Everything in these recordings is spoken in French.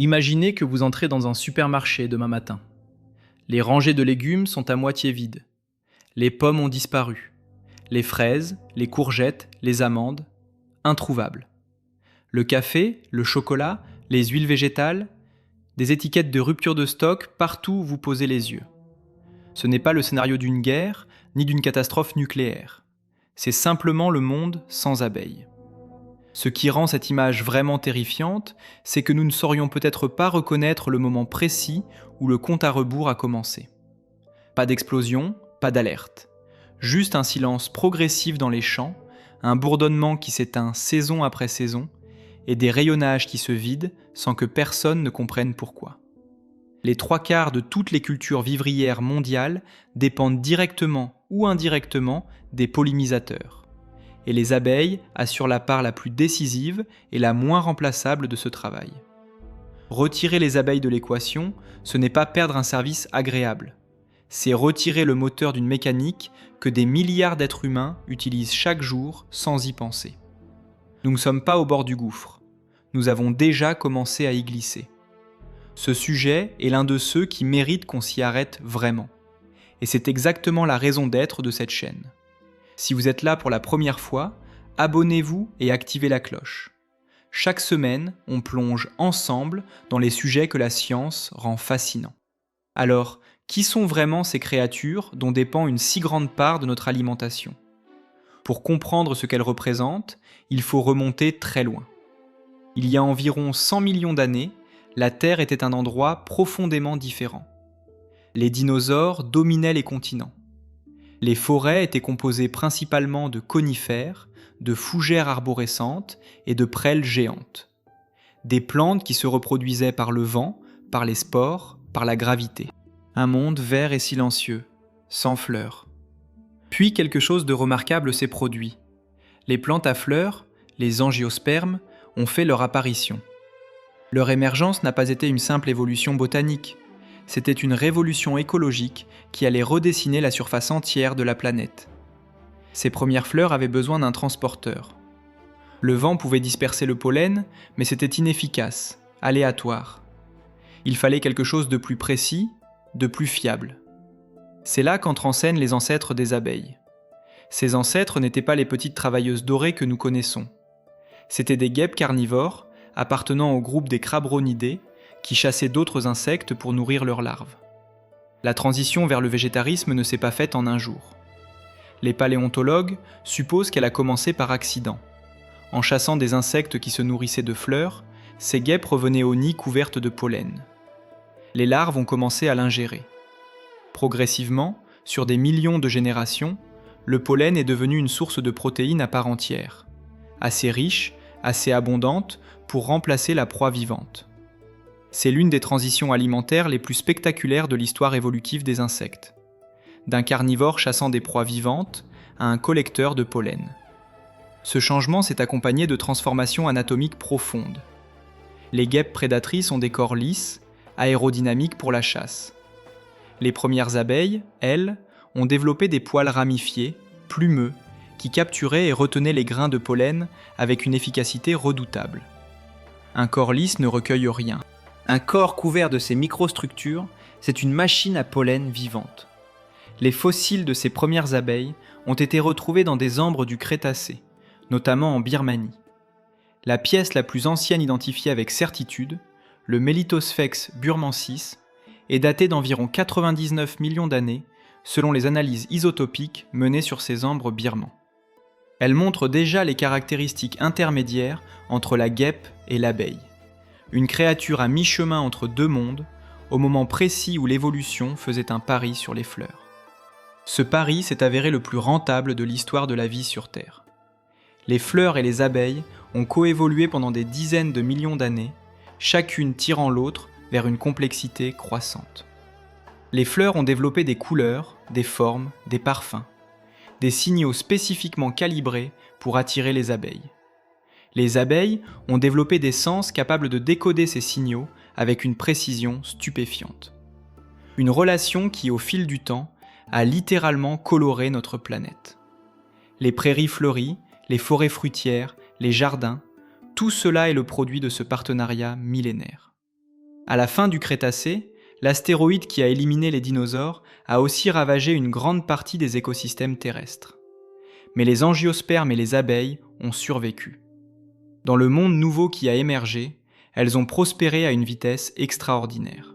Imaginez que vous entrez dans un supermarché demain matin. Les rangées de légumes sont à moitié vides. Les pommes ont disparu. Les fraises, les courgettes, les amandes, introuvables. Le café, le chocolat, les huiles végétales, des étiquettes de rupture de stock partout où vous posez les yeux. Ce n'est pas le scénario d'une guerre, ni d'une catastrophe nucléaire. C'est simplement le monde sans abeilles. Ce qui rend cette image vraiment terrifiante, c'est que nous ne saurions peut-être pas reconnaître le moment précis où le compte à rebours a commencé. Pas d'explosion, pas d'alerte. Juste un silence progressif dans les champs, un bourdonnement qui s'éteint saison après saison, et des rayonnages qui se vident sans que personne ne comprenne pourquoi. Les 3/4 de toutes les cultures vivrières mondiales dépendent directement ou indirectement des pollinisateurs. Et les abeilles assurent la part la plus décisive et la moins remplaçable de ce travail. Retirer les abeilles de l'équation, ce n'est pas perdre un service agréable. C'est retirer le moteur d'une mécanique que des milliards d'êtres humains utilisent chaque jour sans y penser. Nous ne sommes pas au bord du gouffre. Nous avons déjà commencé à y glisser. Ce sujet est l'un de ceux qui méritent qu'on s'y arrête vraiment. Et c'est exactement la raison d'être de cette chaîne. Si vous êtes là pour la première fois, abonnez-vous et activez la cloche. Chaque semaine, on plonge ensemble dans les sujets que la science rend fascinants. Alors, qui sont vraiment ces créatures dont dépend une si grande part de notre alimentation ? Pour comprendre ce qu'elles représentent, il faut remonter très loin. Il y a environ 100 millions d'années, la Terre était un endroit profondément différent. Les dinosaures dominaient les continents. Les forêts étaient composées principalement de conifères, de fougères arborescentes et de prêles géantes. Des plantes qui se reproduisaient par le vent, par les spores, par la gravité. Un monde vert et silencieux, sans fleurs. Puis quelque chose de remarquable s'est produit. Les plantes à fleurs, les angiospermes, ont fait leur apparition. Leur émergence n'a pas été une simple évolution botanique. C'était une révolution écologique qui allait redessiner la surface entière de la planète. Ces premières fleurs avaient besoin d'un transporteur. Le vent pouvait disperser le pollen, mais c'était inefficace, aléatoire. Il fallait quelque chose de plus précis, de plus fiable. C'est là qu'entrent en scène les ancêtres des abeilles. Ces ancêtres n'étaient pas les petites travailleuses dorées que nous connaissons. C'étaient des guêpes carnivores, appartenant au groupe des crabronidés, qui chassaient d'autres insectes pour nourrir leurs larves. La transition vers le végétarisme ne s'est pas faite en un jour. Les paléontologues supposent qu'elle a commencé par accident. En chassant des insectes qui se nourrissaient de fleurs, ces guêpes revenaient au nid couvertes de pollen. Les larves ont commencé à l'ingérer. Progressivement, sur des millions de générations, le pollen est devenu une source de protéines à part entière, assez riche, assez abondante pour remplacer la proie vivante. C'est l'une des transitions alimentaires les plus spectaculaires de l'histoire évolutive des insectes. D'un carnivore chassant des proies vivantes à un collecteur de pollen. Ce changement s'est accompagné de transformations anatomiques profondes. Les guêpes prédatrices ont des corps lisses, aérodynamiques pour la chasse. Les premières abeilles, elles, ont développé des poils ramifiés, plumeux, qui capturaient et retenaient les grains de pollen avec une efficacité redoutable. Un corps lisse ne recueille rien. Un corps couvert de ces microstructures, c'est une machine à pollen vivante. Les fossiles de ces premières abeilles ont été retrouvés dans des ambres du Crétacé, notamment en Birmanie. La pièce la plus ancienne identifiée avec certitude, le Melitosphex burmensis, est datée d'environ 99 millions d'années, selon les analyses isotopiques menées sur ces ambres birmans. Elle montre déjà les caractéristiques intermédiaires entre la guêpe et l'abeille. Une créature à mi-chemin entre deux mondes, au moment précis où l'évolution faisait un pari sur les fleurs. Ce pari s'est avéré le plus rentable de l'histoire de la vie sur Terre. Les fleurs et les abeilles ont coévolué pendant des dizaines de millions d'années, chacune tirant l'autre vers une complexité croissante. Les fleurs ont développé des couleurs, des formes, des parfums, des signaux spécifiquement calibrés pour attirer les abeilles. Les abeilles ont développé des sens capables de décoder ces signaux avec une précision stupéfiante. Une relation qui, au fil du temps, a littéralement coloré notre planète. Les prairies fleuries, les forêts fruitières, les jardins, tout cela est le produit de ce partenariat millénaire. À la fin du Crétacé, l'astéroïde qui a éliminé les dinosaures a aussi ravagé une grande partie des écosystèmes terrestres. Mais les angiospermes et les abeilles ont survécu. Dans le monde nouveau qui a émergé, elles ont prospéré à une vitesse extraordinaire.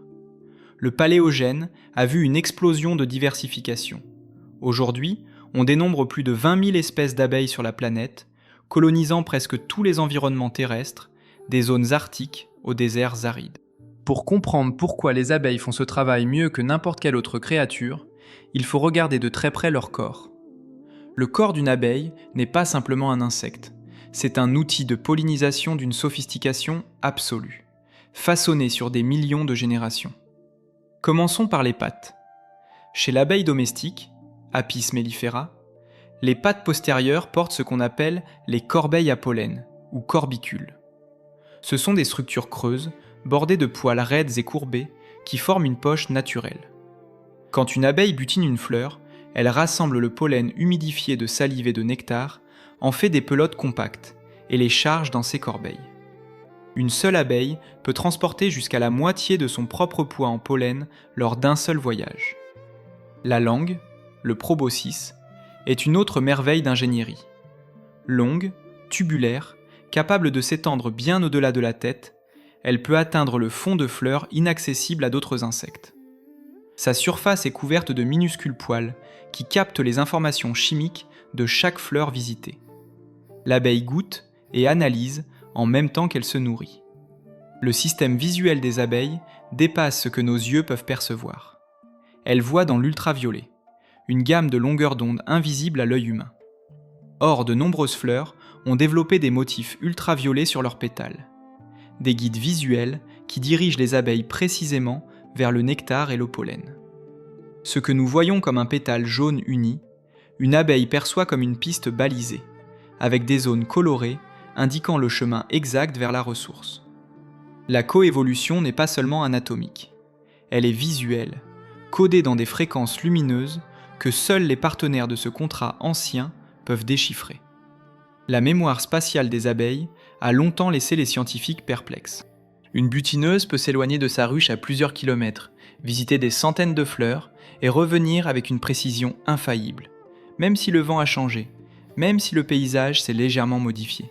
Le Paléogène a vu une explosion de diversification. Aujourd'hui, on dénombre plus de 20 000 espèces d'abeilles sur la planète, colonisant presque tous les environnements terrestres, des zones arctiques aux déserts arides. Pour comprendre pourquoi les abeilles font ce travail mieux que n'importe quelle autre créature, il faut regarder de très près leur corps. Le corps d'une abeille n'est pas simplement un insecte, c'est un outil de pollinisation d'une sophistication absolue, façonné sur des millions de générations. Commençons par les pattes. Chez l'abeille domestique, Apis mellifera, les pattes postérieures portent ce qu'on appelle les corbeilles à pollen, ou corbicules. Ce sont des structures creuses, bordées de poils raides et courbés, qui forment une poche naturelle. Quand une abeille butine une fleur, elle rassemble le pollen humidifié de salive et de nectar, en fait des pelotes compactes, et les charge dans ses corbeilles. Une seule abeille peut transporter jusqu'à la moitié de son propre poids en pollen lors d'un seul voyage. La langue, le proboscis, est une autre merveille d'ingénierie. Longue, tubulaire, capable de s'étendre bien au-delà de la tête, elle peut atteindre le fond de fleurs inaccessible à d'autres insectes. Sa surface est couverte de minuscules poils qui captent les informations chimiques de chaque fleur visitée. L'abeille goûte et analyse en même temps qu'elle se nourrit. Le système visuel des abeilles dépasse ce que nos yeux peuvent percevoir. Elle voit dans l'ultraviolet, une gamme de longueurs d'onde invisible à l'œil humain. Or, de nombreuses fleurs ont développé des motifs ultraviolets sur leurs pétales. Des guides visuels qui dirigent les abeilles précisément vers le nectar et le pollen. Ce que nous voyons comme un pétale jaune uni, une abeille perçoit comme une piste balisée, avec des zones colorées indiquant le chemin exact vers la ressource. La coévolution n'est pas seulement anatomique, elle est visuelle, codée dans des fréquences lumineuses que seuls les partenaires de ce contrat ancien peuvent déchiffrer. La mémoire spatiale des abeilles a longtemps laissé les scientifiques perplexes. Une butineuse peut s'éloigner de sa ruche à plusieurs kilomètres, visiter des centaines de fleurs et revenir avec une précision infaillible, même si le vent a changé, même si le paysage s'est légèrement modifié.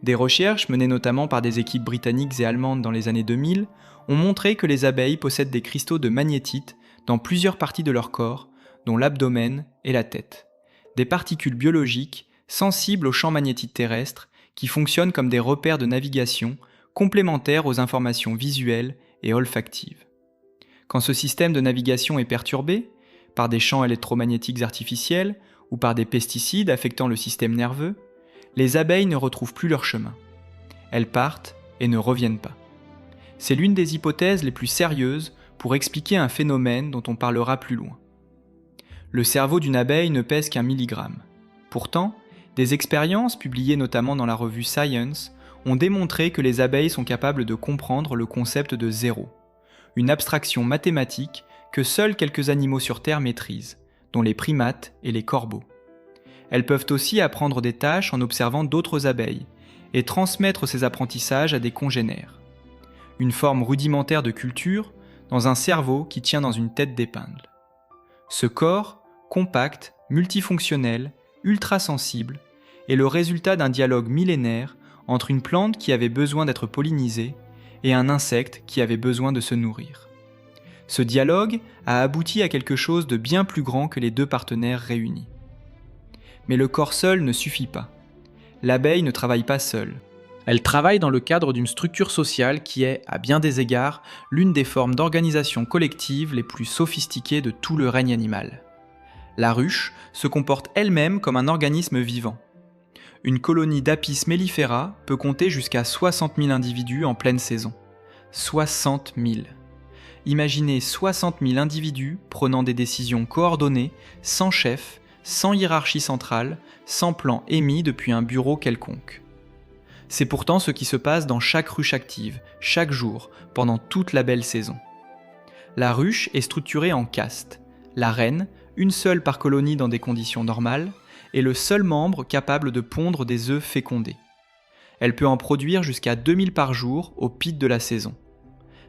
Des recherches, menées notamment par des équipes britanniques et allemandes dans les années 2000, ont montré que les abeilles possèdent des cristaux de magnétite dans plusieurs parties de leur corps, dont l'abdomen et la tête. Des particules biologiques sensibles aux champs magnétiques terrestres qui fonctionnent comme des repères de navigation complémentaires aux informations visuelles et olfactives. Quand ce système de navigation est perturbé, par des champs électromagnétiques artificiels ou par des pesticides affectant le système nerveux, les abeilles ne retrouvent plus leur chemin. Elles partent et ne reviennent pas. C'est l'une des hypothèses les plus sérieuses pour expliquer un phénomène dont on parlera plus loin. Le cerveau d'une abeille ne pèse qu'1 milligramme. Pourtant, des expériences publiées notamment dans la revue Science ont démontré que les abeilles sont capables de comprendre le concept de zéro, une abstraction mathématique que seuls quelques animaux sur Terre maîtrisent, dont les primates et les corbeaux. Elles peuvent aussi apprendre des tâches en observant d'autres abeilles et transmettre ces apprentissages à des congénères. Une forme rudimentaire de culture dans un cerveau qui tient dans une tête d'épingle. Ce corps, compact, multifonctionnel, ultra-sensible, est le résultat d'un dialogue millénaire entre une plante qui avait besoin d'être pollinisée et un insecte qui avait besoin de se nourrir. Ce dialogue a abouti à quelque chose de bien plus grand que les deux partenaires réunis. Mais le corps seul ne suffit pas. L'abeille ne travaille pas seule. Elle travaille dans le cadre d'une structure sociale qui est, à bien des égards, l'une des formes d'organisation collective les plus sophistiquées de tout le règne animal. La ruche se comporte elle-même comme un organisme vivant. Une colonie d'Apis mellifera peut compter jusqu'à 60 000 individus en pleine saison. 60 000. Imaginez 60 000 individus prenant des décisions coordonnées, sans chef, sans hiérarchie centrale, sans plan émis depuis un bureau quelconque. C'est pourtant ce qui se passe dans chaque ruche active, chaque jour, pendant toute la belle saison. La ruche est structurée en castes. La reine, une seule par colonie dans des conditions normales, est le seul membre capable de pondre des œufs fécondés. Elle peut en produire jusqu'à 2000 par jour au pic de la saison.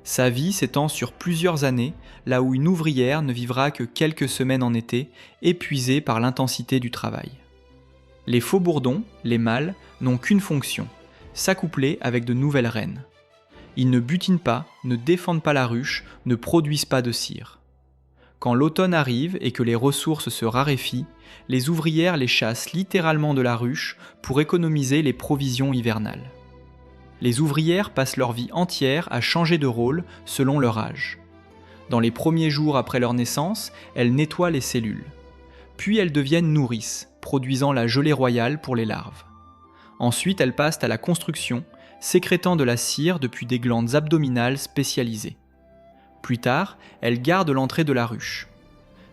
Sa vie s'étend sur plusieurs années, là où une ouvrière ne vivra que quelques semaines en été, épuisée par l'intensité du travail. Les faux-bourdons, les mâles, n'ont qu'une fonction, s'accoupler avec de nouvelles reines. Ils ne butinent pas, ne défendent pas la ruche, ne produisent pas de cire. Quand l'automne arrive et que les ressources se raréfient, les ouvrières les chassent littéralement de la ruche pour économiser les provisions hivernales. Les ouvrières passent leur vie entière à changer de rôle selon leur âge. Dans les premiers jours après leur naissance, elles nettoient les cellules. Puis elles deviennent nourrices, produisant la gelée royale pour les larves. Ensuite, elles passent à la construction, sécrétant de la cire depuis des glandes abdominales spécialisées. Plus tard, elles gardent l'entrée de la ruche.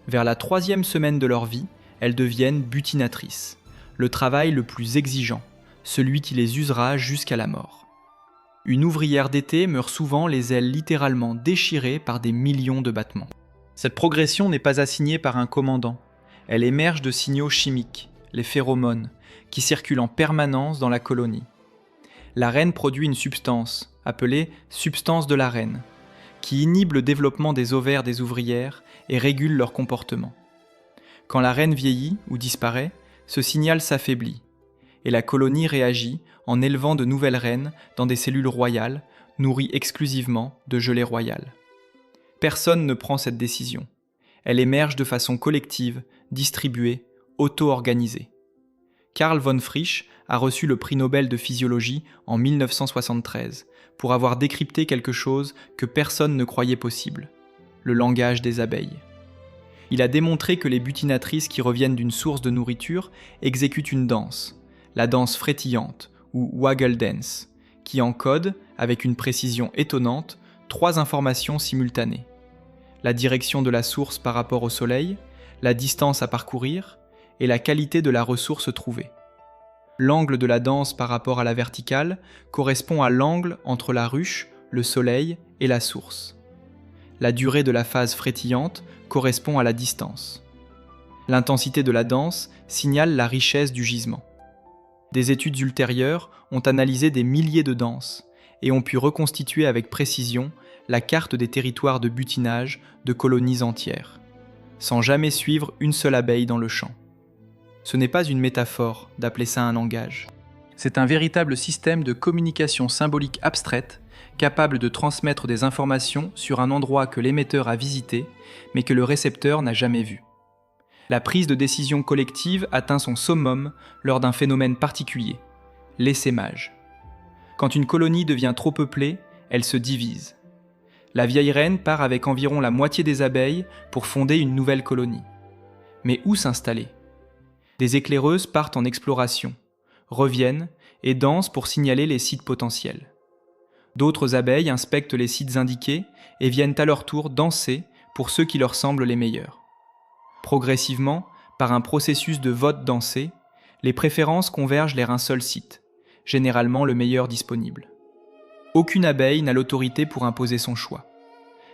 Vers la 3e semaine de leur vie, elles deviennent butinatrices, le travail le plus exigeant, celui qui les usera jusqu'à la mort. Une ouvrière d'été meurt souvent les ailes littéralement déchirées par des millions de battements. Cette progression n'est pas assignée par un commandant. Elle émerge de signaux chimiques, les phéromones, qui circulent en permanence dans la colonie. La reine produit une substance, appelée substance de la reine, qui inhibe le développement des ovaires des ouvrières et régule leur comportement. Quand la reine vieillit ou disparaît, ce signal s'affaiblit, et la colonie réagit en élevant de nouvelles reines dans des cellules royales, nourries exclusivement de gelée royale. Personne ne prend cette décision. Elle émerge de façon collective, distribuée, auto-organisée. Karl von Frisch a reçu le prix Nobel de physiologie en 1973 pour avoir décrypté quelque chose que personne ne croyait possible, le langage des abeilles. Il a démontré que les butinatrices qui reviennent d'une source de nourriture exécutent une danse, la danse frétillante ou waggle dance, qui encode, avec une précision étonnante, 3 informations simultanées. La direction de la source par rapport au soleil, la distance à parcourir et la qualité de la ressource trouvée. L'angle de la danse par rapport à la verticale correspond à l'angle entre la ruche, le soleil et la source. La durée de la phase frétillante correspond à la distance. L'intensité de la danse signale la richesse du gisement. Des études ultérieures ont analysé des milliers de danses et ont pu reconstituer avec précision la carte des territoires de butinage de colonies entières, sans jamais suivre une seule abeille dans le champ. Ce n'est pas une métaphore d'appeler ça un langage. C'est un véritable système de communication symbolique abstraite, capable de transmettre des informations sur un endroit que l'émetteur a visité, mais que le récepteur n'a jamais vu. La prise de décision collective atteint son summum lors d'un phénomène particulier, l'essaimage. Quand une colonie devient trop peuplée, elle se divise. La vieille reine part avec environ la moitié des abeilles pour fonder une nouvelle colonie. Mais où s'installer ? Des éclaireuses partent en exploration, reviennent et dansent pour signaler les sites potentiels. D'autres abeilles inspectent les sites indiqués et viennent à leur tour danser pour ceux qui leur semblent les meilleurs. Progressivement, par un processus de vote dansé, les préférences convergent vers un seul site, généralement le meilleur disponible. Aucune abeille n'a l'autorité pour imposer son choix.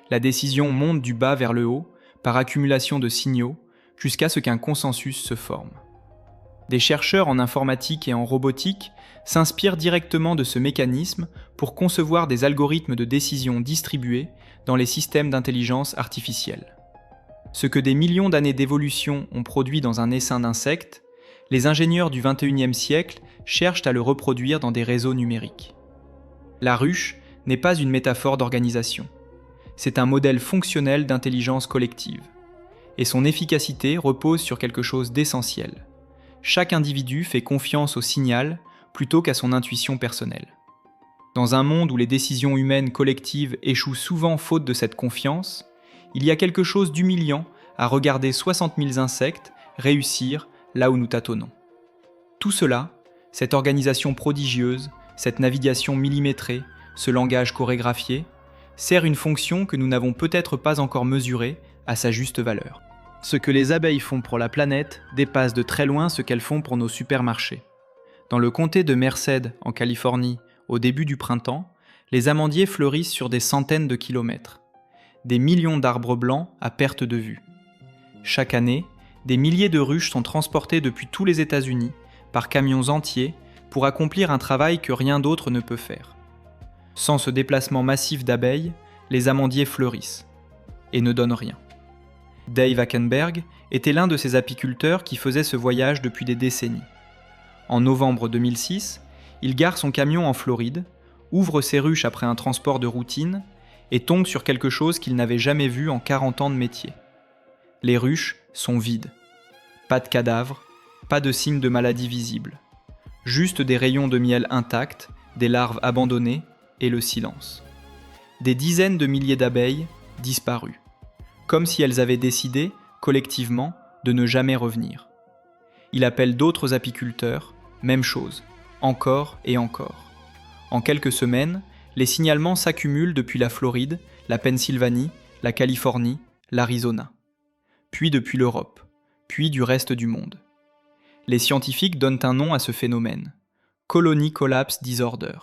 La décision monte du bas vers le haut, par accumulation de signaux, jusqu'à ce qu'un consensus se forme. Des chercheurs en informatique et en robotique s'inspirent directement de ce mécanisme pour concevoir des algorithmes de décision distribués dans les systèmes d'intelligence artificielle. Ce que des millions d'années d'évolution ont produit dans un essaim d'insectes, les ingénieurs du XXIe siècle cherchent à le reproduire dans des réseaux numériques. La ruche n'est pas une métaphore d'organisation. C'est un modèle fonctionnel d'intelligence collective. Et son efficacité repose sur quelque chose d'essentiel. Chaque individu fait confiance au signal plutôt qu'à son intuition personnelle. Dans un monde où les décisions humaines collectives échouent souvent faute de cette confiance, il y a quelque chose d'humiliant à regarder 60 000 insectes réussir là où nous tâtonnons. Tout cela, cette organisation prodigieuse, cette navigation millimétrée, ce langage chorégraphié, sert une fonction que nous n'avons peut-être pas encore mesurée à sa juste valeur. Ce que les abeilles font pour la planète dépasse de très loin ce qu'elles font pour nos supermarchés. Dans le comté de Merced, en Californie, au début du printemps, les amandiers fleurissent sur des centaines de kilomètres. Des millions d'arbres blancs à perte de vue. Chaque année, des milliers de ruches sont transportées depuis tous les États-Unis par camions entiers pour accomplir un travail que rien d'autre ne peut faire. Sans ce déplacement massif d'abeilles, les amandiers fleurissent et ne donnent rien. Dave Hackenberg était l'un de ces apiculteurs qui faisaient ce voyage depuis des décennies. En novembre 2006, il gare son camion en Floride, ouvre ses ruches après un transport de routine et tombe sur quelque chose qu'il n'avait jamais vu en 40 ans de métier. Les ruches sont vides. Pas de cadavres, pas de signes de maladie visibles. Juste des rayons de miel intacts, des larves abandonnées et le silence. Des dizaines de milliers d'abeilles disparues. Comme si elles avaient décidé, collectivement, de ne jamais revenir. Il appelle d'autres apiculteurs, même chose, encore et encore. En quelques semaines, les signalements s'accumulent depuis la Floride, la Pennsylvanie, la Californie, l'Arizona. Puis depuis l'Europe, puis du reste du monde. Les scientifiques donnent un nom à ce phénomène. Colony Collapse Disorder,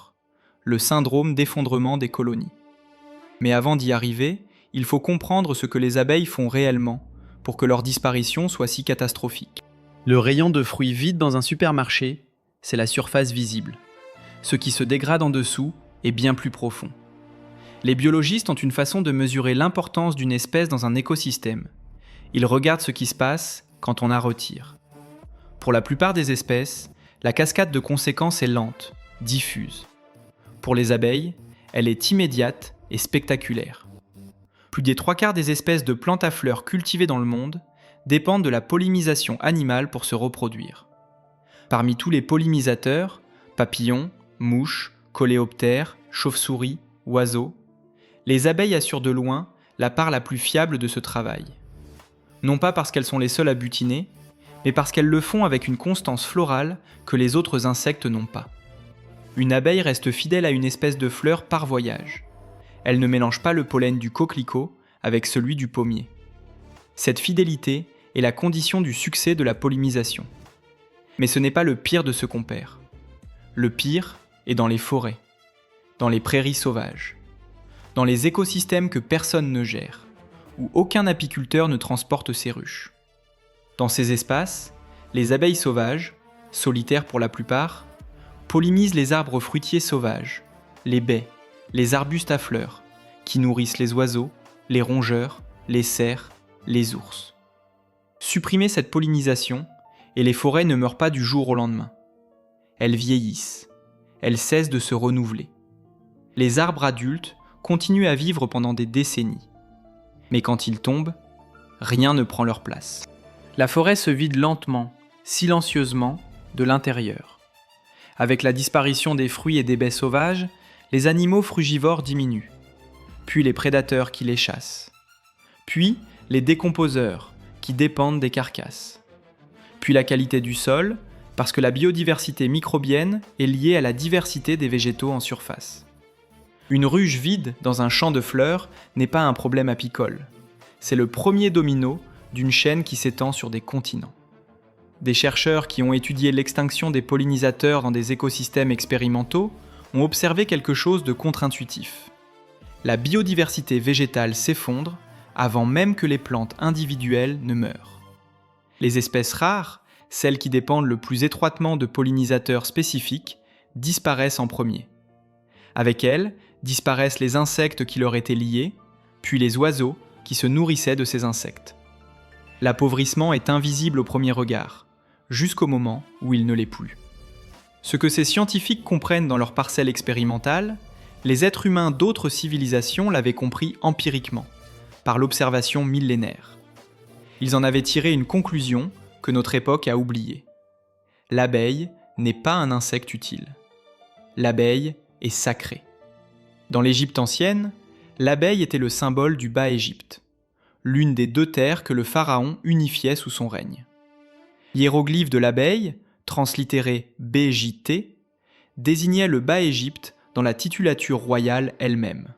le syndrome d'effondrement des colonies. Mais avant d'y arriver, il faut comprendre ce que les abeilles font réellement pour que leur disparition soit si catastrophique. Le rayon de fruits vide dans un supermarché, c'est la surface visible. Ce qui se dégrade en dessous est bien plus profond. Les biologistes ont une façon de mesurer l'importance d'une espèce dans un écosystème. Ils regardent ce qui se passe quand on la retire. Pour la plupart des espèces, la cascade de conséquences est lente, diffuse. Pour les abeilles, elle est immédiate et spectaculaire. Plus des 3/4 des espèces de plantes à fleurs cultivées dans le monde dépendent de la pollinisation animale pour se reproduire. Parmi tous les pollinisateurs, papillons, mouches, coléoptères, chauves-souris, oiseaux, les abeilles assurent de loin la part la plus fiable de ce travail. Non pas parce qu'elles sont les seules à butiner, mais parce qu'elles le font avec une constance florale que les autres insectes n'ont pas. Une abeille reste fidèle à une espèce de fleur par voyage. Elle ne mélange pas le pollen du coquelicot avec celui du pommier. Cette fidélité est la condition du succès de la pollinisation. Mais ce n'est pas le pire de ce qu'on perd. Le pire est dans les forêts, dans les prairies sauvages, dans les écosystèmes que personne ne gère, où aucun apiculteur ne transporte ses ruches. Dans ces espaces, les abeilles sauvages, solitaires pour la plupart, pollinisent les arbres fruitiers sauvages, les baies, les arbustes à fleurs, qui nourrissent les oiseaux, les rongeurs, les cerfs, les ours. Supprimez cette pollinisation, et les forêts ne meurent pas du jour au lendemain. Elles vieillissent, elles cessent de se renouveler. Les arbres adultes continuent à vivre pendant des décennies. Mais quand ils tombent, rien ne prend leur place. La forêt se vide lentement, silencieusement, de l'intérieur. Avec la disparition des fruits et des baies sauvages, les animaux frugivores diminuent, puis les prédateurs qui les chassent, puis les décomposeurs qui dépendent des carcasses, puis la qualité du sol, parce que la biodiversité microbienne est liée à la diversité des végétaux en surface. Une ruche vide dans un champ de fleurs n'est pas un problème apicole, c'est le premier domino d'une chaîne qui s'étend sur des continents. Des chercheurs qui ont étudié l'extinction des pollinisateurs dans des écosystèmes expérimentaux ont observé quelque chose de contre-intuitif. La biodiversité végétale s'effondre avant même que les plantes individuelles ne meurent. Les espèces rares, celles qui dépendent le plus étroitement de pollinisateurs spécifiques, disparaissent en premier. Avec elles, disparaissent les insectes qui leur étaient liés, puis les oiseaux qui se nourrissaient de ces insectes. L'appauvrissement est invisible au premier regard, jusqu'au moment où il ne l'est plus. Ce que ces scientifiques comprennent dans leur parcelle expérimentale, les êtres humains d'autres civilisations l'avaient compris empiriquement, par l'observation millénaire. Ils en avaient tiré une conclusion que notre époque a oubliée. L'abeille n'est pas un insecte utile. L'abeille est sacrée. Dans l'Égypte ancienne, l'abeille était le symbole du Bas-Égypte, l'une des 2 terres que le pharaon unifiait sous son règne. Hiéroglyphe de l'abeille, translittéré BJT, désignait le Bas-Égypte dans la titulature royale elle-même.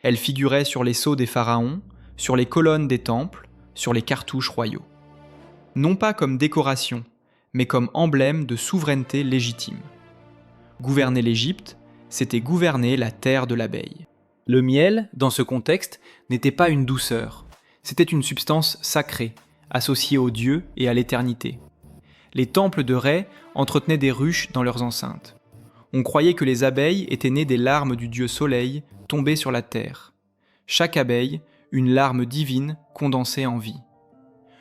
Elle figurait sur les sceaux des pharaons, sur les colonnes des temples, sur les cartouches royaux. Non pas comme décoration, mais comme emblème de souveraineté légitime. Gouverner l'Égypte, c'était gouverner la terre de l'abeille. Le miel, dans ce contexte, n'était pas une douceur, c'était une substance sacrée, associée aux dieux et à l'éternité. Les temples de Rê entretenaient des ruches dans leurs enceintes. On croyait que les abeilles étaient nées des larmes du dieu soleil tombées sur la terre, Chaque abeille, une larme divine condensée en vie.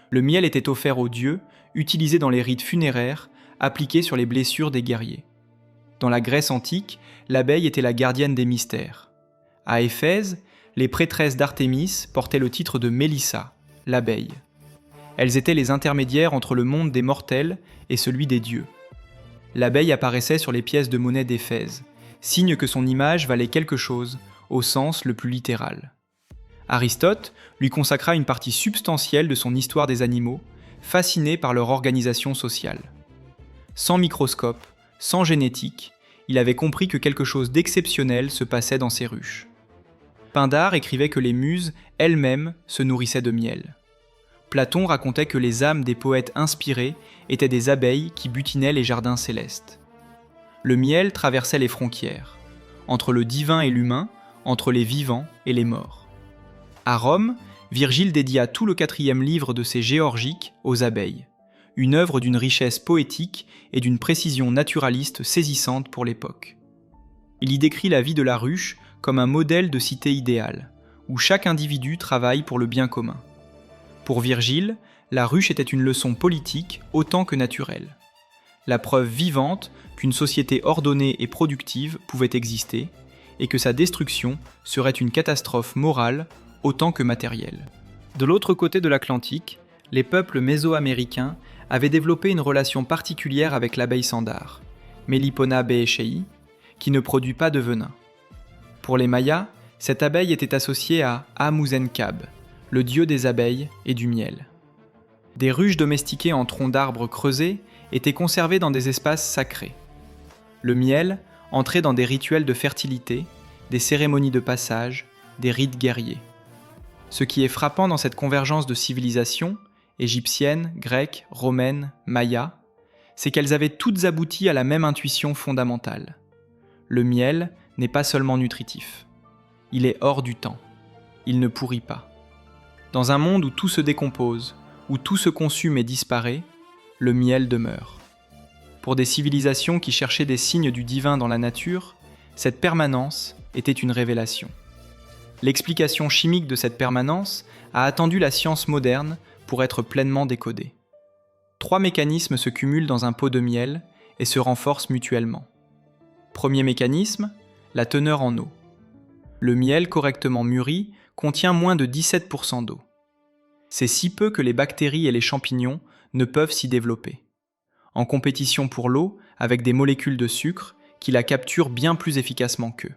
Le miel était offert aux dieux, utilisé dans les rites funéraires, appliqués sur les blessures des guerriers. Dans la Grèce antique, l'abeille était la gardienne des mystères. À Éphèse, les prêtresses d'Artémis portaient le titre de Mélissa, l'abeille. Elles étaient les intermédiaires entre le monde des mortels et celui des dieux. L'abeille apparaissait sur les pièces de monnaie d'Éphèse, signe que son image valait quelque chose, au sens le plus littéral. Aristote lui consacra une partie substantielle de son histoire des animaux, fasciné par leur organisation sociale. Sans microscope, sans génétique, il avait compris que quelque chose d'exceptionnel se passait dans ces ruches. Pindare écrivait que les muses, elles-mêmes, se nourrissaient de miel. Platon racontait que les âmes des poètes inspirés étaient des abeilles qui butinaient les jardins célestes. Le miel traversait les frontières, entre le divin et l'humain, entre les vivants et les morts. À Rome, Virgile dédia tout le 4e livre de ses Géorgiques aux abeilles, une œuvre d'une richesse poétique et d'une précision naturaliste saisissante pour l'époque. Il y décrit la vie de la ruche comme un modèle de cité idéale, où chaque individu travaille pour le bien commun. Pour Virgile, la ruche était une leçon politique autant que naturelle. La preuve vivante qu'une société ordonnée et productive pouvait exister, et que sa destruction serait une catastrophe morale autant que matérielle. De l'autre côté de l'Atlantique, les peuples mésoaméricains avaient développé une relation particulière avec l'abeille sandar, Melipona beechei, qui ne produit pas de venin. Pour les Mayas, cette abeille était associée à Amuzencab, le dieu des abeilles et du miel. Des ruches domestiquées en troncs d'arbres creusés étaient conservées dans des espaces sacrés. Le miel entrait dans des rituels de fertilité, des cérémonies de passage, des rites guerriers. Ce qui est frappant dans cette convergence de civilisations, égyptienne, grecque, romaine, maya, c'est qu'elles avaient toutes abouti à la même intuition fondamentale. Le miel n'est pas seulement nutritif. Il est hors du temps. Il ne pourrit pas. Dans un monde où tout se décompose, où tout se consume et disparaît, le miel demeure. Pour des civilisations qui cherchaient des signes du divin dans la nature, cette permanence était une révélation. L'explication chimique de cette permanence a attendu la science moderne pour être pleinement décodée. 3 mécanismes se cumulent dans un pot de miel et se renforcent mutuellement. Premier mécanisme, la teneur en eau. Le miel correctement mûri contient moins de 17% d'eau. C'est si peu que les bactéries et les champignons ne peuvent s'y développer. En compétition pour l'eau avec des molécules de sucre qui la capturent bien plus efficacement qu'eux.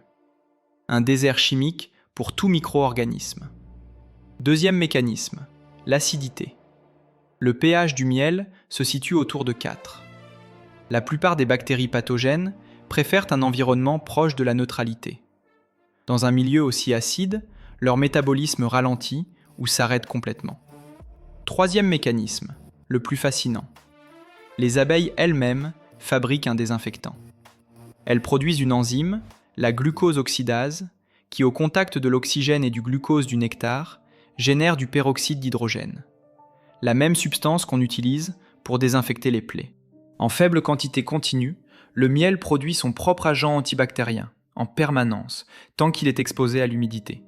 Un désert chimique pour tout micro-organisme. Deuxième mécanisme, l'acidité. Le pH du miel se situe autour de 4. La plupart des bactéries pathogènes préfèrent un environnement proche de la neutralité. Dans un milieu aussi acide, leur métabolisme ralentit ou s'arrête complètement. Troisième mécanisme, le plus fascinant. Les abeilles elles-mêmes fabriquent un désinfectant. Elles produisent une enzyme, la glucose oxydase, qui au contact de l'oxygène et du glucose du nectar, génère du peroxyde d'hydrogène. La même substance qu'on utilise pour désinfecter les plaies. En faible quantité continue, le miel produit son propre agent antibactérien, en permanence, tant qu'il est exposé à l'humidité.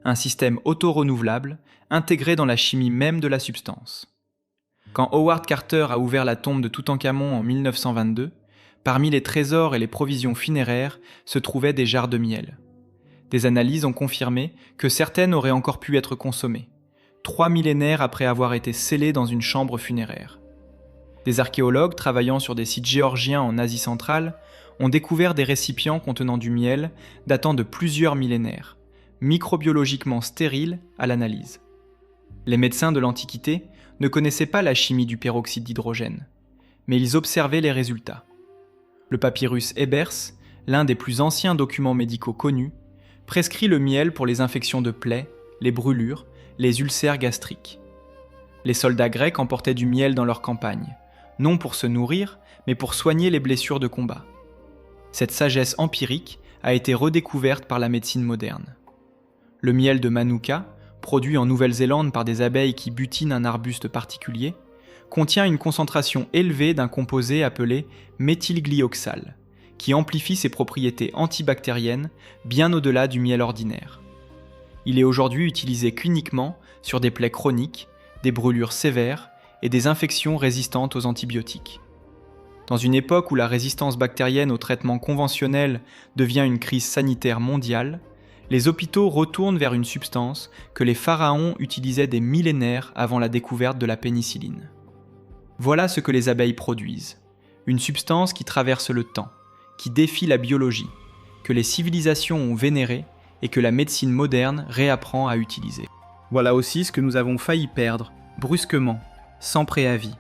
Un système auto-renouvelable, intégré dans la chimie même de la substance. Quand Howard Carter a ouvert la tombe de Toutankhamon en 1922, parmi les trésors et les provisions funéraires se trouvaient des jarres de miel. Des analyses ont confirmé que certaines auraient encore pu être consommées, 3 millénaires après avoir été scellées dans une chambre funéraire. Des archéologues travaillant sur des sites géorgiens en Asie centrale ont découvert des récipients contenant du miel datant de plusieurs millénaires, microbiologiquement stériles à l'analyse. Les médecins de l'Antiquité ne connaissaient pas la chimie du peroxyde d'hydrogène, mais ils observaient les résultats. Le papyrus Ebers, l'un des plus anciens documents médicaux connus, prescrit le miel pour les infections de plaies, les brûlures, les ulcères gastriques. Les soldats grecs emportaient du miel dans leurs campagnes, non pour se nourrir, mais pour soigner les blessures de combat. Cette sagesse empirique a été redécouverte par la médecine moderne. Le miel de Manuka, produit en Nouvelle-Zélande par des abeilles qui butinent un arbuste particulier, contient une concentration élevée d'un composé appelé méthylglyoxal, qui amplifie ses propriétés antibactériennes bien au-delà du miel ordinaire. Il est aujourd'hui utilisé cliniquement sur des plaies chroniques, des brûlures sévères et des infections résistantes aux antibiotiques. Dans une époque où la résistance bactérienne aux traitements conventionnels devient une crise sanitaire mondiale, les hôpitaux retournent vers une substance que les pharaons utilisaient des millénaires avant la découverte de la pénicilline. Voilà ce que les abeilles produisent. Une substance qui traverse le temps, qui défie la biologie, que les civilisations ont vénérée et que la médecine moderne réapprend à utiliser. Voilà aussi ce que nous avons failli perdre, brusquement, sans préavis.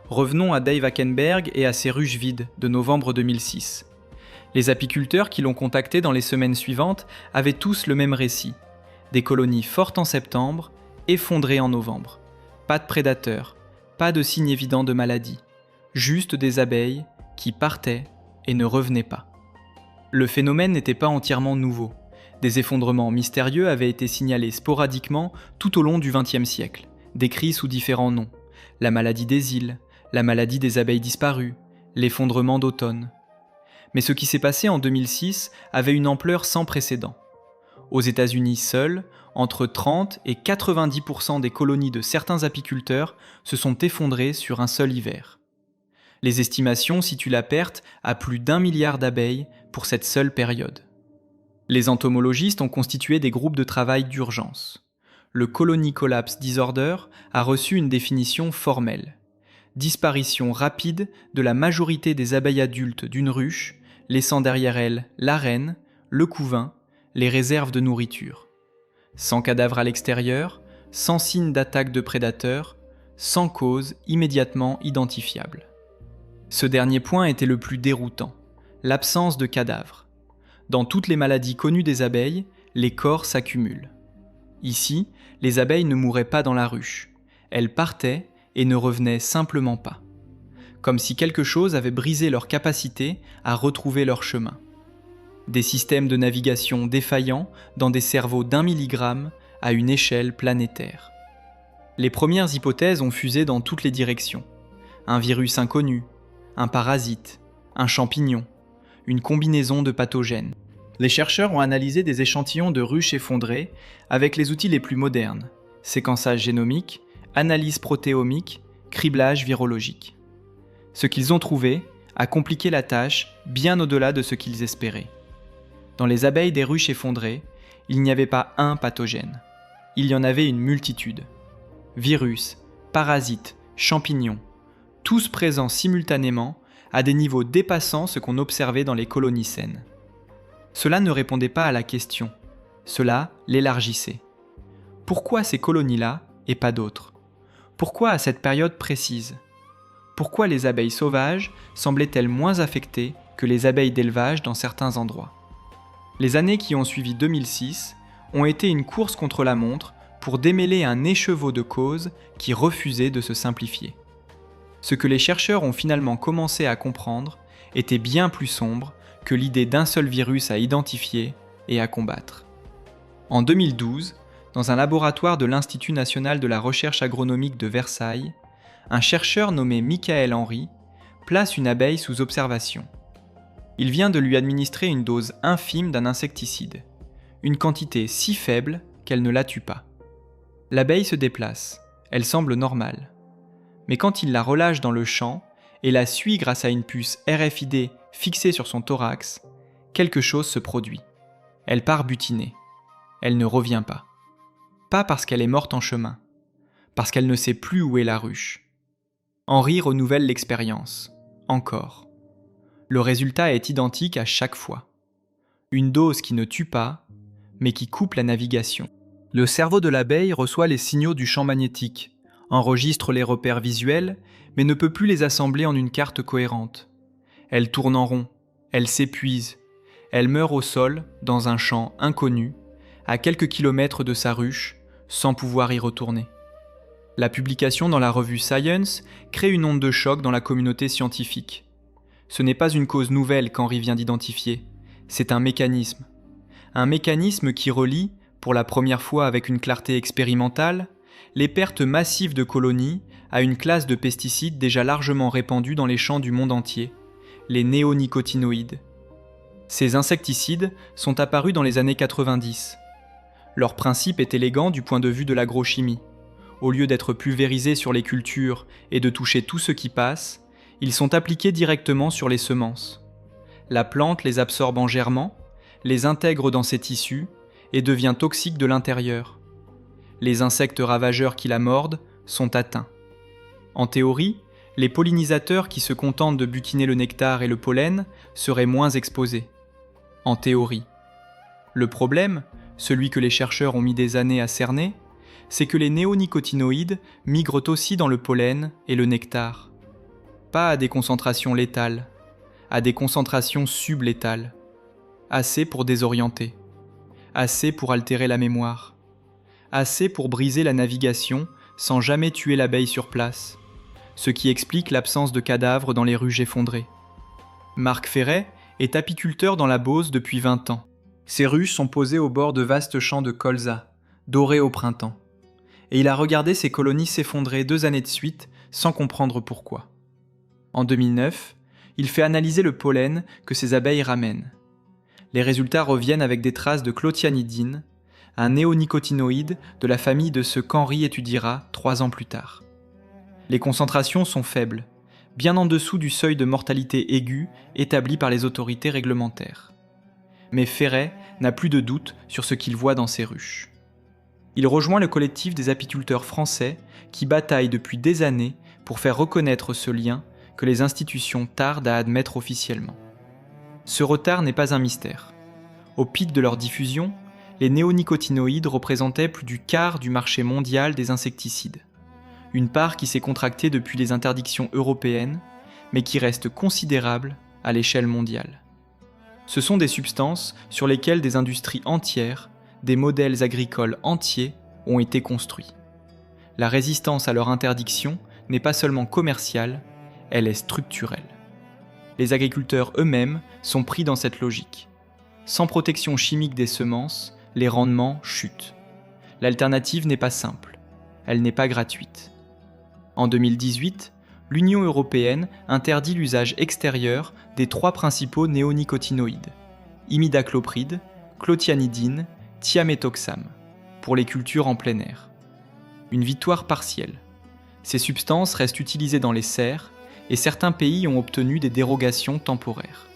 Revenons à Dave Hackenberg et à ses ruches vides de novembre 2006. Les apiculteurs qui l'ont contacté dans les semaines suivantes avaient tous le même récit. Des colonies fortes en septembre, effondrées en novembre. Pas de prédateurs, pas de signes évidents de maladie. Juste des abeilles qui partaient et ne revenaient pas. Le phénomène n'était pas entièrement nouveau. Des effondrements mystérieux avaient été signalés sporadiquement tout au long du XXe siècle, décrits sous différents noms. La maladie des îles, la maladie des abeilles disparues, l'effondrement d'automne. Mais ce qui s'est passé en 2006 avait une ampleur sans précédent. Aux États-Unis seuls, entre 30 et 90% des colonies de certains apiculteurs se sont effondrées sur un seul hiver. Les estimations situent la perte à plus d'1 milliard d'abeilles pour cette seule période. Les entomologistes ont constitué des groupes de travail d'urgence. Le Colony Collapse Disorder a reçu une définition formelle. Disparition rapide de la majorité des abeilles adultes d'une ruche, laissant derrière elle la reine, le couvain, les réserves de nourriture. Sans cadavre à l'extérieur, sans signe d'attaque de prédateurs, sans cause immédiatement identifiable. Ce dernier point était le plus déroutant, l'absence de cadavres. Dans toutes les maladies connues des abeilles, les corps s'accumulent. Ici, les abeilles ne mouraient pas dans la ruche. Elles partaient et ne revenaient simplement pas. Comme si quelque chose avait brisé leur capacité à retrouver leur chemin. Des systèmes de navigation défaillants dans des cerveaux d'1 milligramme à une échelle planétaire. Les premières hypothèses ont fusé dans toutes les directions. Un virus inconnu, un parasite, un champignon, une combinaison de pathogènes. Les chercheurs ont analysé des échantillons de ruches effondrées avec les outils les plus modernes, séquençage génomique, analyse protéomique, criblage virologique. Ce qu'ils ont trouvé a compliqué la tâche bien au-delà de ce qu'ils espéraient. Dans les abeilles des ruches effondrées, il n'y avait pas un pathogène. Il y en avait une multitude. Virus, parasites, champignons, tous présents simultanément à des niveaux dépassant ce qu'on observait dans les colonies saines. Cela ne répondait pas à la question, cela l'élargissait. Pourquoi ces colonies-là et pas d'autres ? Pourquoi à cette période précise ? Pourquoi les abeilles sauvages semblaient-elles moins affectées que les abeilles d'élevage dans certains endroits ? Les années qui ont suivi 2006 ont été une course contre la montre pour démêler un écheveau de causes qui refusait de se simplifier. Ce que les chercheurs ont finalement commencé à comprendre était bien plus sombre que l'idée d'un seul virus à identifier et à combattre. En 2012, dans un laboratoire de l'Institut national de la recherche agronomique de Versailles, un chercheur nommé Michael Henry place une abeille sous observation. Il vient de lui administrer une dose infime d'un insecticide, une quantité si faible qu'elle ne la tue pas. L'abeille se déplace, elle semble normale. Mais quand il la relâche dans le champ et la suit grâce à une puce RFID fixée sur son thorax, quelque chose se produit. Elle part butiner. Elle ne revient pas. Pas parce qu'elle est morte en chemin, parce qu'elle ne sait plus où est la ruche. Henry renouvelle l'expérience, encore. Le résultat est identique à chaque fois. Une dose qui ne tue pas, mais qui coupe la navigation. Le cerveau de l'abeille reçoit les signaux du champ magnétique, enregistre les repères visuels, mais ne peut plus les assembler en une carte cohérente. Elle tourne en rond, elle s'épuise, elle meurt au sol, dans un champ inconnu, à quelques kilomètres de sa ruche, sans pouvoir y retourner. La publication dans la revue Science crée une onde de choc dans la communauté scientifique. Ce n'est pas une cause nouvelle qu'Henry vient d'identifier, c'est un mécanisme. Un mécanisme qui relie, pour la première fois avec une clarté expérimentale, les pertes massives de colonies à une classe de pesticides déjà largement répandue dans les champs du monde entier, les néonicotinoïdes. Ces insecticides sont apparus dans les années 90. Leur principe est élégant du point de vue de l'agrochimie. Au lieu d'être pulvérisés sur les cultures et de toucher tout ce qui passe, ils sont appliqués directement sur les semences. La plante les absorbe en germant, les intègre dans ses tissus et devient toxique de l'intérieur. Les insectes ravageurs qui la mordent sont atteints. En théorie, les pollinisateurs qui se contentent de butiner le nectar et le pollen seraient moins exposés. En théorie. Le problème, celui que les chercheurs ont mis des années à cerner, c'est que les néonicotinoïdes migrent aussi dans le pollen et le nectar. Pas à des concentrations létales, à des concentrations sublétales. Assez pour désorienter. Assez pour altérer la mémoire. Assez pour briser la navigation sans jamais tuer l'abeille sur place. Ce qui explique l'absence de cadavres dans les ruches effondrées. Marc Ferret est apiculteur dans la Beauce depuis 20 ans. Ses ruches sont posées au bord de vastes champs de colza, dorés au printemps. Et il a regardé ses colonies s'effondrer 2 années de suite sans comprendre pourquoi. En 2009, il fait analyser le pollen que ses abeilles ramènent. Les résultats reviennent avec des traces de clothianidine, un néonicotinoïde de la famille de ceux qu'Henri étudiera 3 ans plus tard. Les concentrations sont faibles, bien en dessous du seuil de mortalité aiguë établi par les autorités réglementaires. Mais Ferret n'a plus de doute sur ce qu'il voit dans ces ruches. Il rejoint le collectif des apiculteurs français qui bataillent depuis des années pour faire reconnaître ce lien que les institutions tardent à admettre officiellement. Ce retard n'est pas un mystère. Au pic de leur diffusion, les néonicotinoïdes représentaient plus du quart du marché mondial des insecticides. Une part qui s'est contractée depuis les interdictions européennes, mais qui reste considérable à l'échelle mondiale. Ce sont des substances sur lesquelles des industries entières, des modèles agricoles entiers ont été construits. La résistance à leur interdiction n'est pas seulement commerciale, elle est structurelle. Les agriculteurs eux-mêmes sont pris dans cette logique. Sans protection chimique des semences, les rendements chutent. L'alternative n'est pas simple, elle n'est pas gratuite. En 2018, l'Union européenne interdit l'usage extérieur des 3 principaux néonicotinoïdes, imidaclopride, clothianidine, thiaméthoxam, pour les cultures en plein air. Une victoire partielle. Ces substances restent utilisées dans les serres et certains pays ont obtenu des dérogations temporaires.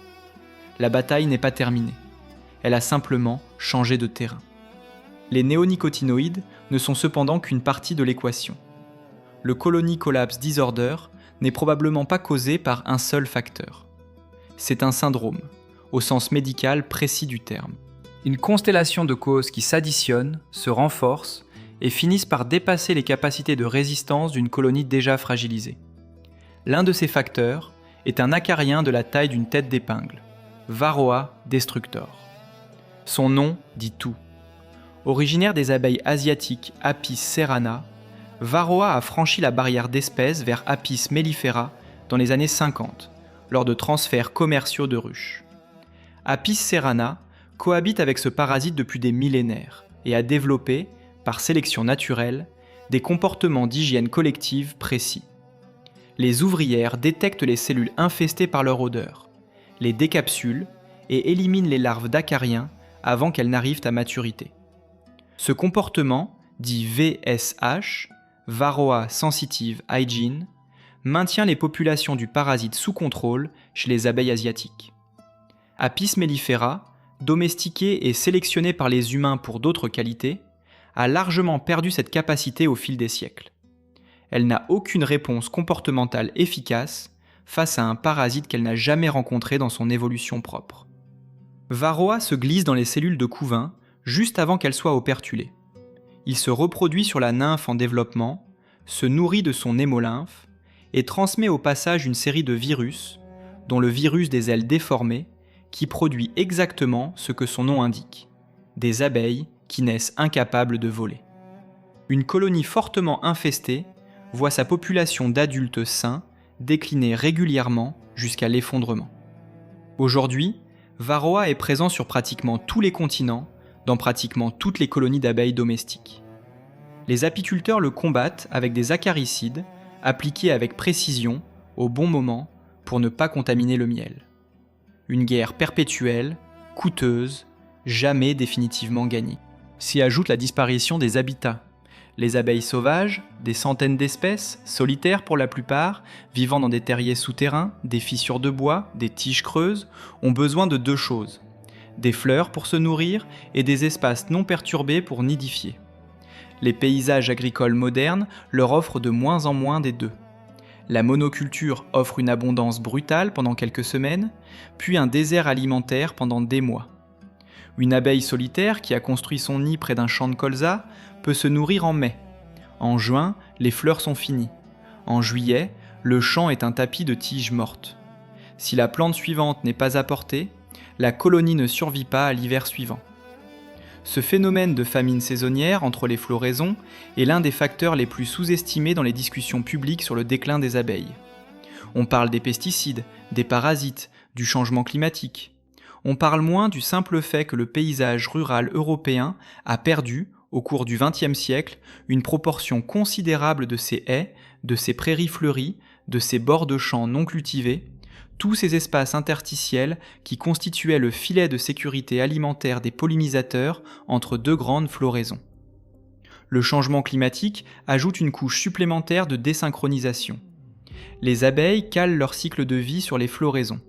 La bataille n'est pas terminée. Elle a simplement changé de terrain. Les néonicotinoïdes ne sont cependant qu'une partie de l'équation. Le colony collapse disorder n'est probablement pas causé par un seul facteur. C'est un syndrome, au sens médical précis du terme. Une constellation de causes qui s'additionnent, se renforcent et finissent par dépasser les capacités de résistance d'une colonie déjà fragilisée. L'un de ces facteurs est un acarien de la taille d'une tête d'épingle, Varroa destructor. Son nom dit tout. Originaire des abeilles asiatiques Apis cerana, Varroa a franchi la barrière d'espèces vers Apis mellifera dans les années 50, lors de transferts commerciaux de ruches. Apis cerana cohabite avec ce parasite depuis des millénaires et a développé, par sélection naturelle, des comportements d'hygiène collective précis. Les ouvrières détectent les cellules infestées par leur odeur, les décapsulent et éliminent les larves d'acariens avant qu'elles n'arrivent à maturité. Ce comportement, dit VSH, Varroa Sensitive Hygiene, maintient les populations du parasite sous contrôle chez les abeilles asiatiques. Apis mellifera, domestiquée et sélectionnée par les humains pour d'autres qualités, a largement perdu cette capacité au fil des siècles. Elle n'a aucune réponse comportementale efficace face à un parasite qu'elle n'a jamais rencontré dans son évolution propre. Varroa se glisse dans les cellules de couvain juste avant qu'elle soit operculée. Il se reproduit sur la nymphe en développement, se nourrit de son hémolymphe et transmet au passage une série de virus, dont le virus des ailes déformées, qui produit exactement ce que son nom indique, des abeilles qui naissent incapables de voler. Une colonie fortement infestée voit sa population d'adultes sains décliner régulièrement jusqu'à l'effondrement. Aujourd'hui, Varroa est présent sur pratiquement tous les continents, dans pratiquement toutes les colonies d'abeilles domestiques. Les apiculteurs le combattent avec des acaricides, appliqués avec précision, au bon moment, pour ne pas contaminer le miel. Une guerre perpétuelle, coûteuse, jamais définitivement gagnée. S'y ajoute la disparition des habitats. Les abeilles sauvages, des centaines d'espèces, solitaires pour la plupart, vivant dans des terriers souterrains, des fissures de bois, des tiges creuses, ont besoin de 2 choses. Des fleurs pour se nourrir et des espaces non perturbés pour nidifier. Les paysages agricoles modernes leur offrent de moins en moins des 2. La monoculture offre une abondance brutale pendant quelques semaines, puis un désert alimentaire pendant des mois. Une abeille solitaire qui a construit son nid près d'un champ de colza peut se nourrir en mai. En juin, les fleurs sont finies. En juillet, le champ est un tapis de tiges mortes. Si la plante suivante n'est pas apportée, la colonie ne survit pas à l'hiver suivant. Ce phénomène de famine saisonnière entre les floraisons est l'un des facteurs les plus sous-estimés dans les discussions publiques sur le déclin des abeilles. On parle des pesticides, des parasites, du changement climatique. On parle moins du simple fait que le paysage rural européen a perdu, au cours du XXe siècle, une proportion considérable de ses haies, de ses prairies fleuries, de ses bords de champs non cultivés, tous ces espaces interstitiels qui constituaient le filet de sécurité alimentaire des pollinisateurs entre 2 grandes floraisons. Le changement climatique ajoute une couche supplémentaire de désynchronisation. Les abeilles calent leur cycle de vie sur les floraisons.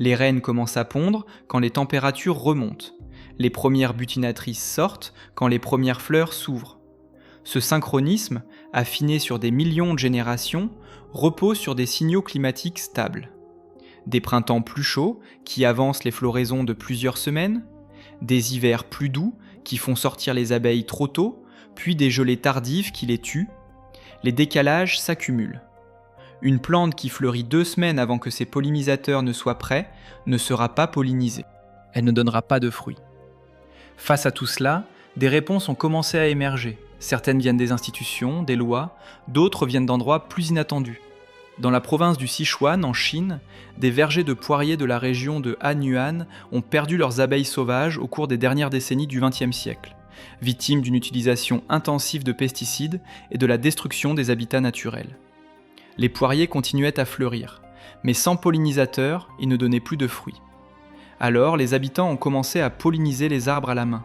Les reines commencent à pondre quand les températures remontent. Les premières butinatrices sortent quand les premières fleurs s'ouvrent. Ce synchronisme, affiné sur des millions de générations, repose sur des signaux climatiques stables. Des printemps plus chauds qui avancent les floraisons de plusieurs semaines, des hivers plus doux qui font sortir les abeilles trop tôt, puis des gelées tardives qui les tuent. Les décalages s'accumulent. Une plante qui fleurit 2 semaines avant que ses pollinisateurs ne soient prêts ne sera pas pollinisée. Elle ne donnera pas de fruits. Face à tout cela, des réponses ont commencé à émerger. Certaines viennent des institutions, des lois, d'autres viennent d'endroits plus inattendus. Dans la province du Sichuan, en Chine, des vergers de poiriers de la région de Hanyuan ont perdu leurs abeilles sauvages au cours des dernières décennies du XXe siècle, victimes d'une utilisation intensive de pesticides et de la destruction des habitats naturels. Les poiriers continuaient à fleurir, mais sans pollinisateurs, ils ne donnaient plus de fruits. Alors, les habitants ont commencé à polliniser les arbres à la main.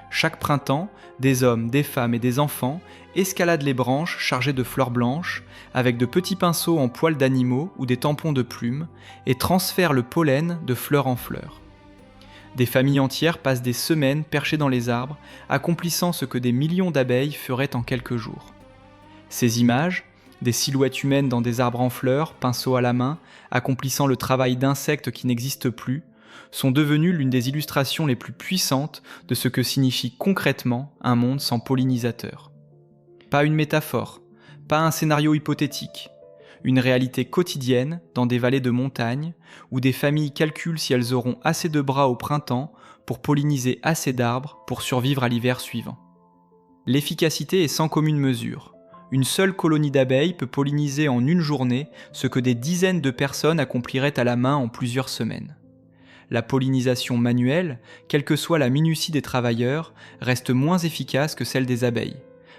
Chaque printemps, des hommes, des femmes et des enfants escaladent les branches chargées de fleurs blanches, avec de petits pinceaux en poils d'animaux ou des tampons de plumes, et transfèrent le pollen de fleur en fleur. Des familles entières passent des semaines perchées dans les arbres, accomplissant ce que des millions d'abeilles feraient en quelques jours. Ces images, des silhouettes humaines dans des arbres en fleurs, pinceaux à la main, accomplissant le travail d'insectes qui n'existent plus, sont devenues l'une des illustrations les plus puissantes de ce que signifie concrètement un monde sans pollinisateurs. Pas une métaphore, pas un scénario hypothétique, une réalité quotidienne dans des vallées de montagne où des familles calculent si elles auront assez de bras au printemps pour polliniser assez d'arbres pour survivre à l'hiver suivant. L'efficacité est sans commune mesure. Une seule colonie d'abeilles peut polliniser en une journée ce que des dizaines de personnes accompliraient à la main en plusieurs semaines. La pollinisation manuelle, quelle que soit la minutie des travailleurs, reste moins efficace que celle des abeilles,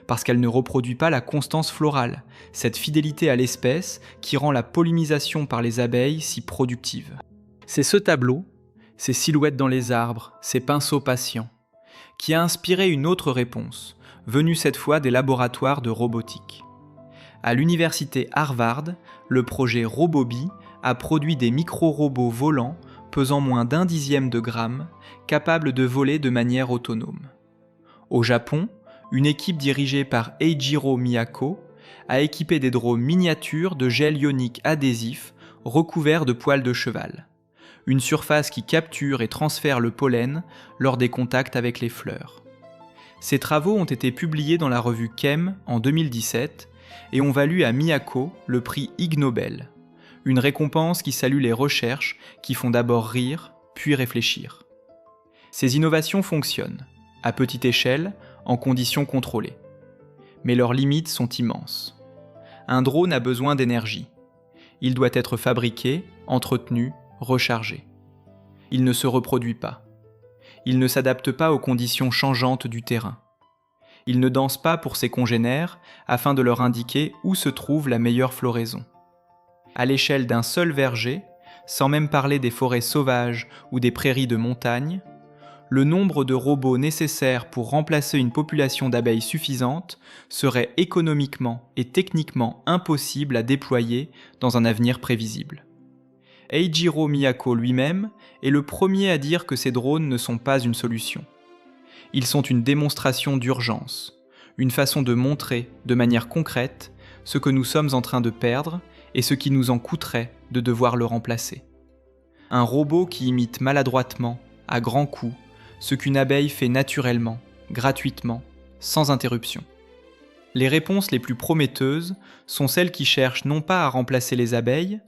parce qu'elle ne reproduit pas la constance florale, cette fidélité à l'espèce qui rend la pollinisation par les abeilles si productive. C'est ce tableau, ces silhouettes dans les arbres, ces pinceaux patients, qui a inspiré une autre réponse, venue cette fois des laboratoires de robotique. À l'université Harvard, le projet RoboBee a produit des micro-robots volants pesant moins d'1 dixième de gramme, capables de voler de manière autonome. Au Japon, une équipe dirigée par Eijiro Miyako a équipé des drones miniatures de gel ionique adhésif recouverts de poils de cheval, une surface qui capture et transfère le pollen lors des contacts avec les fleurs. Ces travaux ont été publiés dans la revue Chem en 2017 et ont valu à Miyako le prix Ig Nobel, une récompense qui salue les recherches qui font d'abord rire, puis réfléchir. Ces innovations fonctionnent, à petite échelle, en conditions contrôlées. Mais leurs limites sont immenses. Un drone a besoin d'énergie. Il doit être fabriqué, entretenu, rechargé. Il ne se reproduit pas. Il ne s'adapte pas aux conditions changeantes du terrain. Il ne danse pas pour ses congénères afin de leur indiquer où se trouve la meilleure floraison. À l'échelle d'un seul verger, sans même parler des forêts sauvages ou des prairies de montagne, le nombre de robots nécessaires pour remplacer une population d'abeilles suffisante serait économiquement et techniquement impossible à déployer dans un avenir prévisible. Eijiro Miyako lui-même est le premier à dire que ces drones ne sont pas une solution. Ils sont une démonstration d'urgence, une façon de montrer, de manière concrète, ce que nous sommes en train de perdre et ce qui nous en coûterait de devoir le remplacer. Un robot qui imite maladroitement, à grands coups, ce qu'une abeille fait naturellement, gratuitement, sans interruption. Les réponses les plus prometteuses sont celles qui cherchent non pas à remplacer les abeilles,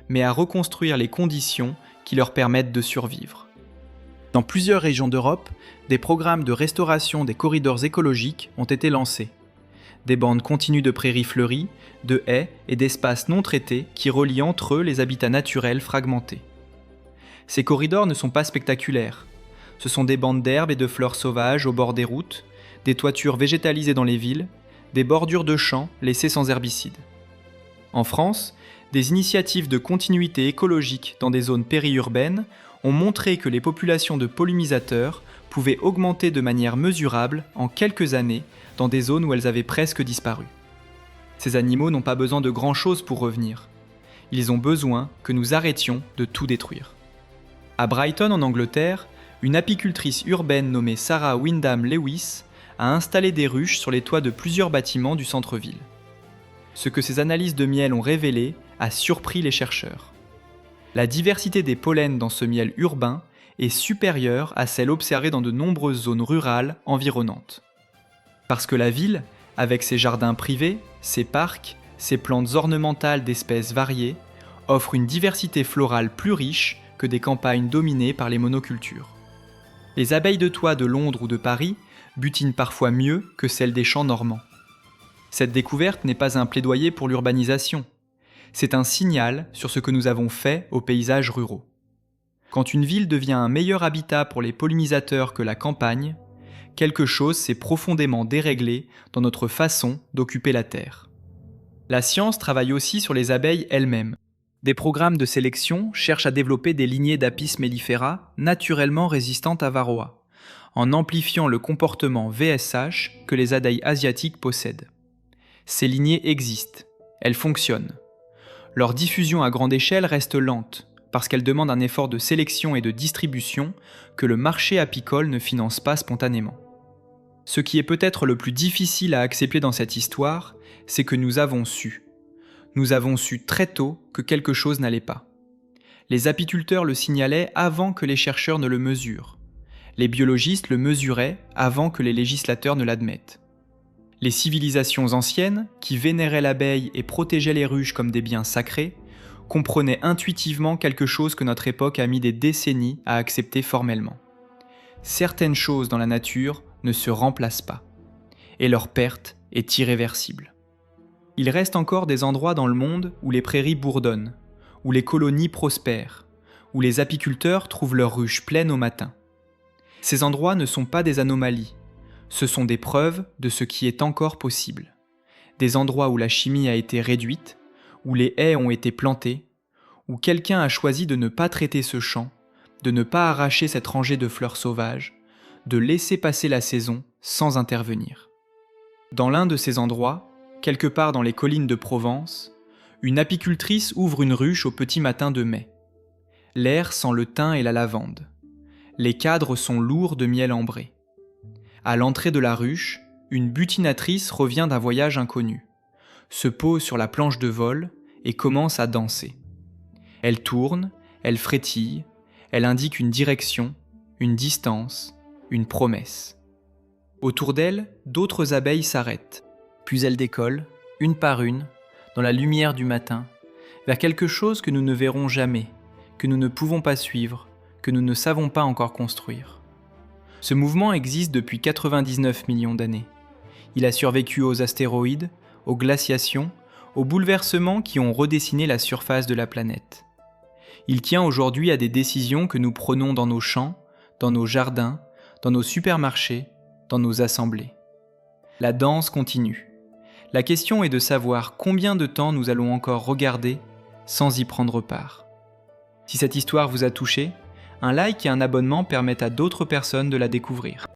mais à reconstruire les conditions qui leur permettent de survivre. Dans plusieurs régions d'Europe, des programmes de restauration des corridors écologiques ont été lancés. Des bandes continues de prairies fleuries, de haies et d'espaces non traités qui relient entre eux les habitats naturels fragmentés. Ces corridors ne sont pas spectaculaires. Ce sont des bandes d'herbes et de fleurs sauvages au bord des routes, des toitures végétalisées dans les villes, des bordures de champs laissées sans herbicides. En France, des initiatives de continuité écologique dans des zones périurbaines ont montré que les populations de pollinisateurs pouvaient augmenter de manière mesurable en quelques années dans des zones où elles avaient presque disparu. Ces animaux n'ont pas besoin de grand-chose pour revenir. Ils ont besoin que nous arrêtions de tout détruire. À Brighton, en Angleterre, une apicultrice urbaine nommée Sarah Wyndham Lewis a installé des ruches sur les toits de plusieurs bâtiments du centre-ville. Ce que ces analyses de miel ont révélé a surpris les chercheurs. La diversité des pollens dans ce miel urbain est supérieure à celle observée dans de nombreuses zones rurales environnantes. Parce que la ville, avec ses jardins privés, ses parcs, ses plantes ornementales d'espèces variées, offre une diversité florale plus riche que des campagnes dominées par les monocultures. Les abeilles de toit de Londres ou de Paris butinent parfois mieux que celles des champs normands. Cette découverte n'est pas un plaidoyer pour l'urbanisation. C'est un signal sur ce que nous avons fait aux paysages ruraux. Quand une ville devient un meilleur habitat pour les pollinisateurs que la campagne, quelque chose s'est profondément déréglé dans notre façon d'occuper la terre. La science travaille aussi sur les abeilles elles-mêmes. Des programmes de sélection cherchent à développer des lignées d'Apis mellifera naturellement résistantes à Varroa, en amplifiant le comportement VSH que les abeilles asiatiques possèdent. Ces lignées existent, elles fonctionnent. Leur diffusion à grande échelle reste lente, parce qu'elle demande un effort de sélection et de distribution que le marché apicole ne finance pas spontanément. Ce qui est peut-être le plus difficile à accepter dans cette histoire, c'est que nous avons su. Nous avons su très tôt que quelque chose n'allait pas. Les apiculteurs le signalaient avant que les chercheurs ne le mesurent. Les biologistes le mesuraient avant que les législateurs ne l'admettent. Les civilisations anciennes, qui vénéraient l'abeille et protégeaient les ruches comme des biens sacrés, comprenaient intuitivement quelque chose que notre époque a mis des décennies à accepter formellement. Certaines choses dans la nature ne se remplacent pas, et leur perte est irréversible. Il reste encore des endroits dans le monde où les prairies bourdonnent, où les colonies prospèrent, où les apiculteurs trouvent leurs ruches pleines au matin. Ces endroits ne sont pas des anomalies, ce sont des preuves de ce qui est encore possible. Des endroits où la chimie a été réduite, où les haies ont été plantées, où quelqu'un a choisi de ne pas traiter ce champ, de ne pas arracher cette rangée de fleurs sauvages, de laisser passer la saison sans intervenir. Dans l'un de ces endroits, quelque part dans les collines de Provence, une apicultrice ouvre une ruche au petit matin de mai. L'air sent le thym et la lavande. Les cadres sont lourds de miel ambré. À l'entrée de la ruche, une butinatrice revient d'un voyage inconnu, se pose sur la planche de vol et commence à danser. Elle tourne, elle frétille, elle indique une direction, une distance, une promesse. Autour d'elle, d'autres abeilles s'arrêtent, puis elles décollent, une par une, dans la lumière du matin, vers quelque chose que nous ne verrons jamais, que nous ne pouvons pas suivre, que nous ne savons pas encore construire. Ce mouvement existe depuis 99 millions d'années. Il a survécu aux astéroïdes, aux glaciations, aux bouleversements qui ont redessiné la surface de la planète. Il tient aujourd'hui à des décisions que nous prenons dans nos champs, dans nos jardins, dans nos supermarchés, dans nos assemblées. La danse continue. La question est de savoir combien de temps nous allons encore regarder sans y prendre part. Si cette histoire vous a touché, Un like et un abonnement permettent à d'autres personnes de la découvrir.